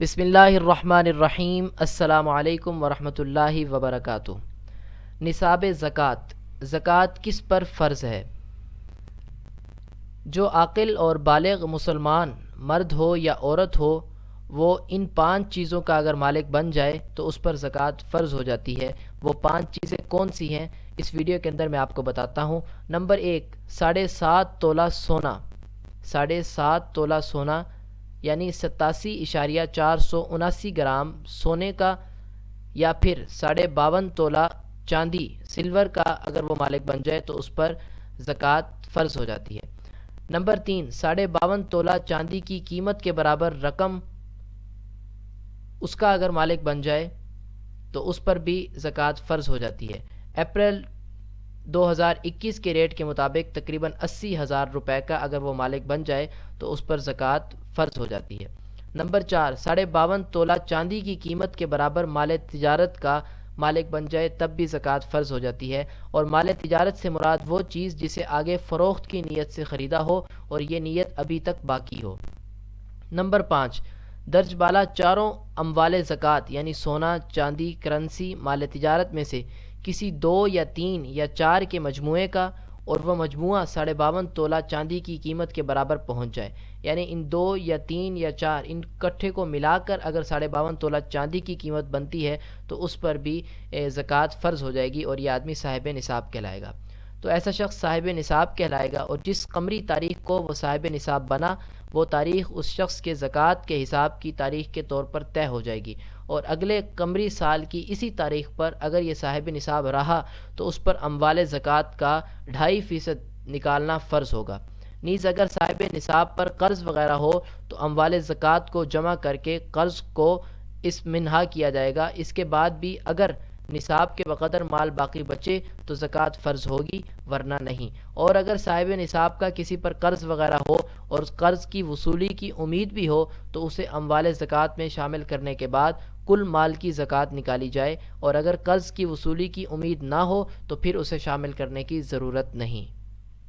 بسم اللہ الرحمن الرحیم۔ السلام علیکم ورحمۃ اللہ وبرکاتہ۔ نصاب زکوٰۃ۔ زکوٰۃ کس پر فرض ہے؟ جو عاقل اور بالغ مسلمان مرد ہو یا عورت ہو، وہ ان 5 چیزوں کا اگر مالک بن جائے تو اس پر زکوٰۃ فرض ہو جاتی ہے۔ وہ 5 چیزیں کون سی ہیں اس ویڈیو کے اندر میں آپ کو بتاتا ہوں۔ نمبر 1، 7.5 تولہ سونا۔ 7.5 تولہ سونا یعنی 87.479 گرام سونے کا، یا پھر 52.5 تولہ چاندی سلور کا اگر وہ مالک بن جائے تو اس پر زکوٰۃ فرض ہو جاتی ہے۔ نمبر 3، 52.5 تولہ چاندی کی قیمت کے برابر رقم اس کا اگر مالک بن جائے تو اس پر بھی زکوٰۃ فرض ہو جاتی ہے۔ اپریل 2021 کے ریٹ کے مطابق تقریباً 80,000 روپے کا اگر وہ مالک بن جائے تو اس پر زکوٰۃ فرض ہو جاتی ہے۔ نمبر 4، 52.5 تولہ چاندی کی قیمت کے برابر مال تجارت کا مالک بن جائے تب بھی زکوٰۃ فرض ہو جاتی ہے، اور مال تجارت سے مراد وہ چیز جسے آگے فروخت کی نیت سے خریدا ہو اور یہ نیت ابھی تک باقی ہو۔ نمبر 5، درج بالا چاروں اموال زکوٰۃ یعنی سونا، چاندی، کرنسی، مال تجارت میں سے کسی 2 یا 3 یا 4 کے مجموعے کا، اور وہ مجموعہ 52.5 تولہ چاندی کی قیمت کے برابر پہنچ جائے، یعنی ان 2 یا 3 یا 4 ان کٹھے کو ملا کر اگر 52.5 تولہ چاندی کی قیمت بنتی ہے تو اس پر بھی زکوٰۃ فرض ہو جائے گی اور یہ آدمی صاحب نصاب کہلائے گا۔ تو ایسا شخص صاحب نصاب کہلائے گا، اور جس قمری تاریخ کو وہ صاحب نصاب بنا وہ تاریخ اس شخص کے زکوٰۃ کے حساب کی تاریخ کے طور پر طے ہو جائے گی، اور اگلے قمری سال کی اسی تاریخ پر اگر یہ صاحب نصاب رہا تو اس پر اموال زکوٰۃ کا 2.5% نکالنا فرض ہوگا۔ نیز اگر صاحب نصاب پر قرض وغیرہ ہو تو اموال زکوٰۃ کو جمع کر کے قرض کو اس منہا کیا جائے گا۔ اس کے بعد بھی اگر نصاب کے بقدر مال باقی بچے تو زکوٰۃ فرض ہوگی، ورنہ نہیں۔ اور اگر صاحب نصاب کا کسی پر قرض وغیرہ ہو اور اس قرض کی وصولی کی امید بھی ہو تو اسے اموال زکوٰۃ میں شامل کرنے کے بعد کل مال کی زکوٰۃ نکالی جائے، اور اگر قرض کی وصولی کی امید نہ ہو تو پھر اسے شامل کرنے کی ضرورت نہیں۔